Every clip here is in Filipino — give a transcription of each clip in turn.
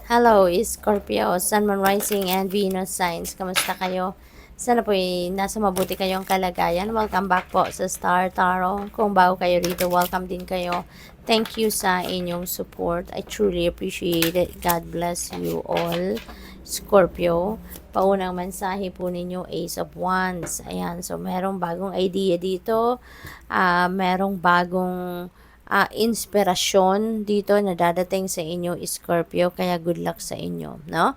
Hello, Scorpio, Sun, Moon, Rising, and Venus signs. Kamusta kayo? Sana po nasa mabuti kayong kalagayan. Welcome back po sa Star Tarot. Kung bago kayo rito, welcome din kayo. Thank you sa inyong support. I truly appreciate it. God bless you all. Scorpio, paunang mensahe po ninyo, Ace of Wands. Ayan, so merong bagong idea dito. Merong bagong inspirasyon dito na dadating sa inyo, Scorpio, kaya good luck sa inyo, no?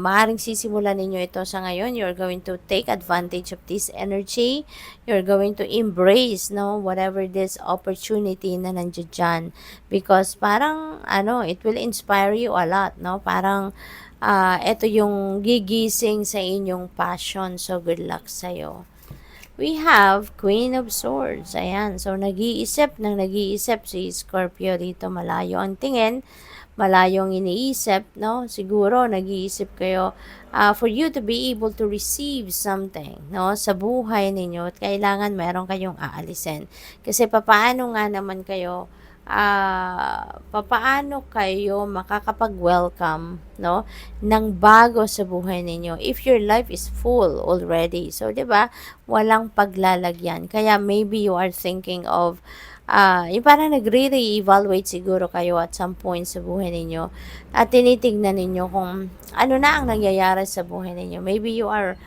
Maaring sisimulan ninyo ito sa ngayon. You're going to take advantage of this energy. You're going to embrace, no, whatever this opportunity na nandiyan dyan. Because parang, it will inspire you a lot, no? Parang, ito yung gigising sa inyong passion. So, good luck sa'yo. We have Queen of Swords. Ayan. So, nag-iisip si Scorpio dito. Malayo ang tingin. Malayo ang iniisip, no? Siguro, nag-iisip kayo for you to be able to receive something, no? Sa buhay ninyo. At kailangan meron kayong aalisin. Kasi papaano nga naman kayo papaano kayo makakapag-welcome, no, ng bago sa buhay ninyo if your life is full already. So, 'di ba? Walang paglalagyan. Kaya maybe you are thinking of yung parang nagre-re-evaluate siguro kayo at some point sa buhay ninyo at tinitignan ninyo kung ano na ang nangyayari sa buhay ninyo. Maybe you are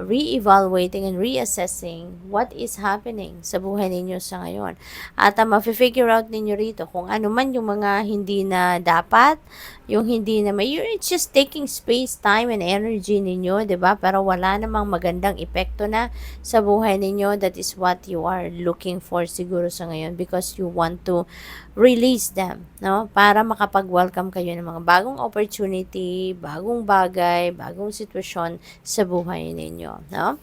re-evaluating and reassessing what is happening sa buhay ninyo sa ngayon. At ma-figure out ninyo rito kung ano man yung mga hindi na dapat, yung hindi na may, it's just taking space, time, and energy ninyo, 'di ba? Pero wala namang magandang epekto na sa buhay ninyo. That is what you are looking for siguro sa ngayon because you want to release them, no? Para makapag-welcome kayo ng mga bagong opportunity, bagong bagay, bagong sitwasyon sa buhay ninyo, no?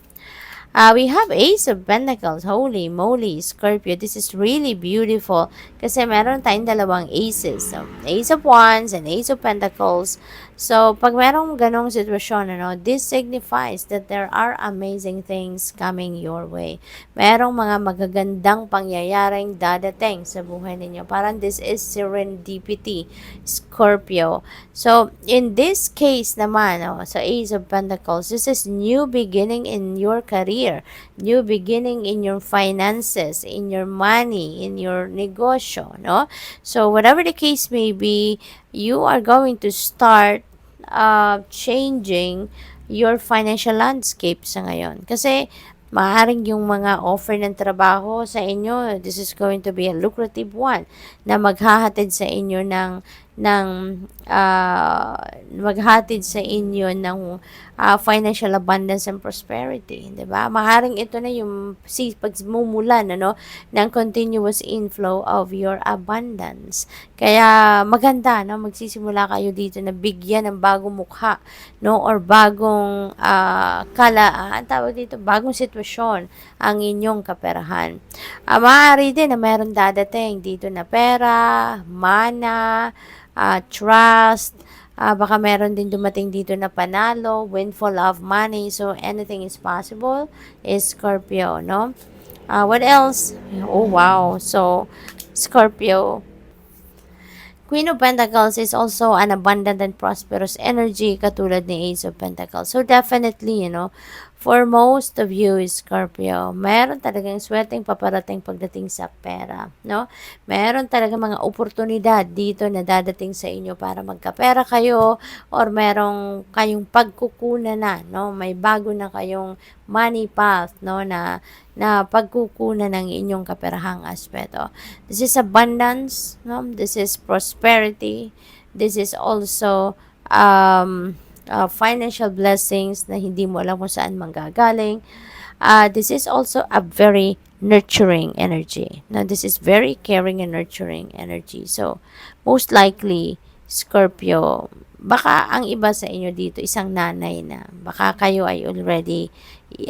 We have Ace of Pentacles. Holy moly, Scorpio. This is really beautiful. Kasi meron tayong dalawang aces. So, Ace of Wands and Ace of Pentacles. So, pag merong ganong sitwasyon, this signifies that there are amazing things coming your way. Merong mga magagandang pangyayaring dadating sa buhay ninyo. Parang this is serendipity, Scorpio. So, in this case naman, sa Ace of Pentacles, this is new beginning in your career, new beginning in your finances, in your money, in your negosyo, no? So, whatever the case may be, you are going to start changing your financial landscape sa ngayon. Kasi, maaring yung mga offer ng trabaho sa inyo, this is going to be a lucrative one na maghahatid sa inyo ng maghatid sa inyo ng financial abundance and prosperity, 'di ba? Maaring ito na yung pagmumulan ng continuous inflow of your abundance. Kaya maganda magsisimula kayo dito na bigyan ng bagong mukha, or bagong tawag dito, bagong sitwasyon ang inyong kaperahan. Maaari din na meron dadating dito na pera, mana, trust, baka meron din dumating dito na panalo, windfall of money. So, anything is possible is Scorpio, no? What else? Oh, wow. So, Scorpio, Queen of Pentacles is also an abundant and prosperous energy katulad ni Ace of Pentacles. So definitely, for most of you, Scorpio, meron talagang swerteng paparating pagdating sa pera, no? Meron talaga mga oportunidad dito na dadating sa inyo para magkapera kayo or merong kayong pagkukunan na, no? May bago na kayong money path, no, na pagkukunan ng inyong kaperahang aspeto. This is abundance, no? This is prosperity. This is also financial blessings na hindi mo alam kung saan manggagaling. This is also a very nurturing energy. Now, this is very caring and nurturing energy. So, most likely, Scorpio, baka ang iba sa inyo dito, isang nanay na. Baka kayo ay already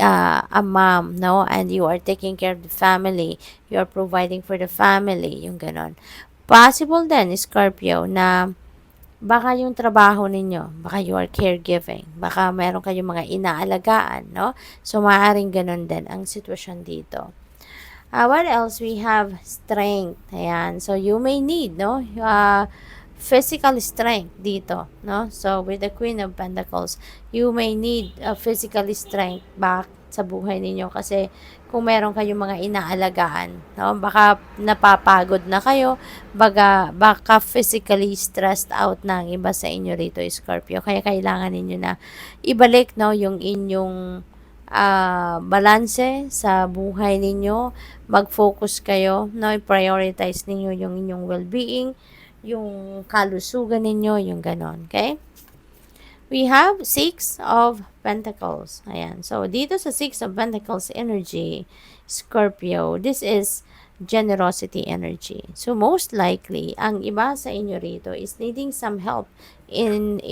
a mom, no? And you are taking care of the family. You are providing for the family. Yung ganon. Possible din, Scorpio, na baka yung trabaho ninyo, baka you are caregiving, baka meron kayong mga inaalagaan, no? So, maaaring ganun din ang sitwasyon dito. What else? We have strength. Ayan. So, you may need, no? physical strength dito, no? So, with the Queen of Pentacles, you may need a physical strength back sa buhay ninyo kasi kung meron kayong mga inaalagaan, no? Baka napapagod na kayo, baka physically stressed out na ang iba sa inyo rito, Scorpio. Kaya kailangan ninyo na ibalik, no, yung inyong balanse sa buhay ninyo. Mag-focus kayo, no? I-prioritize ninyo yung inyong well-being, yung kalusugan ninyo, yung ganon. Okay? We have Six of Pentacles. Ayan. So, dito sa Six of Pentacles energy, Scorpio, this is generosity energy. So, most likely, ang iba sa inyo rito is needing some help in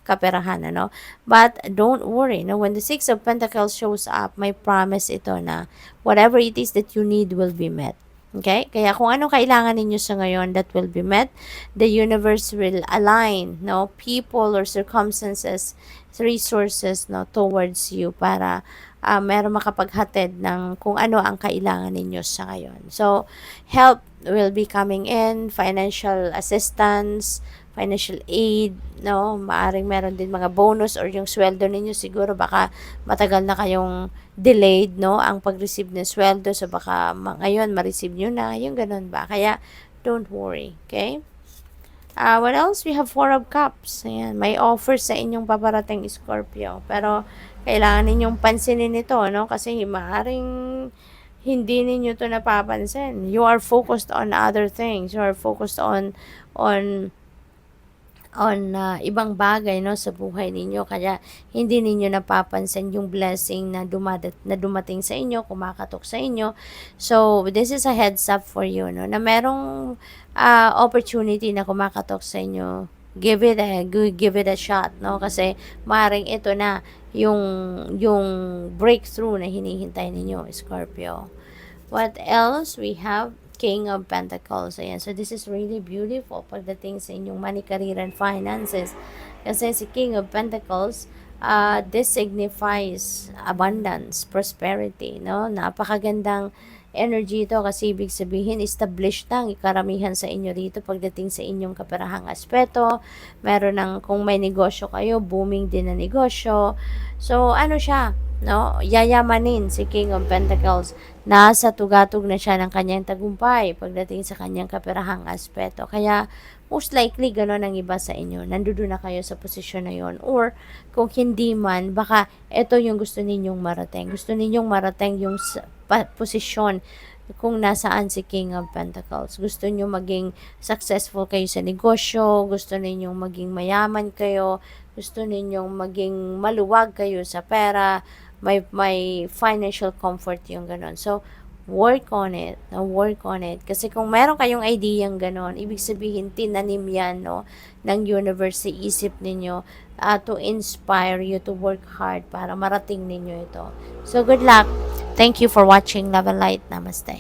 kaperahan, ano? But, don't worry, no? When the Six of Pentacles shows up, may promise ito na whatever it is that you need will be met. Okay? Kaya kung anong kailangan ninyo sa ngayon, that will be met. The universe will align, no, people or circumstances, resources, no, towards you para meron makapaghatid ng kung ano ang kailangan ninyo sa ngayon. So, help will be coming in, financial assistance, financial aid, no? Maaring meron din mga bonus or yung sweldo ninyo siguro baka matagal na kayong delayed, no? Ang pag-receive ng sweldo, so baka ngayon ma-receive nyo na, yung ganun ba? Kaya, don't worry, okay? What else? We have Four of Cups. Ayan, may offer sa inyong paparating, Scorpio. Pero, kailangan ninyong pansinin ito, no? Kasi maaring hindi ninyo to napapansin. You are focused on other things. You are focused on ibang bagay, no, sa buhay ninyo, kaya hindi ninyo napapansin yung blessing na dumating sa inyo, kumakatok sa inyo. So this is a heads up for you, no, na merong opportunity na kumakatok sa inyo. Give it a shot, no, kasi maring ito na yung breakthrough na hinihintay ninyo, Scorpio. What else? We have King of Pentacles. Ayan. So, this is really beautiful pagdating sa inyong money, career, and finances. Kasi si King of Pentacles, this signifies abundance, prosperity, no? Napakagandang energy ito kasi ibig sabihin, established ang karamihan sa inyo rito pagdating sa inyong kaperahang aspeto. Meron ng, kung may negosyo kayo, booming din na negosyo. So, ano siya? No, yayamanin si King of Pentacles. Nasa tugatog na siya ng kanyang tagumpay pagdating sa kanyang kaperahang aspeto. Kaya, most likely, gano'n ang iba sa inyo. Nandoon na kayo sa posisyon na yon. Or, kung hindi man, baka ito yung gusto ninyong marating. Gusto ninyong marating yung posisyon kung nasaan si King of Pentacles. Gusto nyo maging successful kayo sa negosyo, gusto ninyong maging mayaman kayo, gusto ninyong maging maluwag kayo sa pera, may financial comfort yung ganon. So, work on it. No? Work on it. Kasi kung meron kayong idea yung ganon, ibig sabihin, tinanim yan, no, ng universe sa isip ninyo to inspire you to work hard para marating ninyo ito. So, good luck. Thank you for watching Love and Light. Namaste.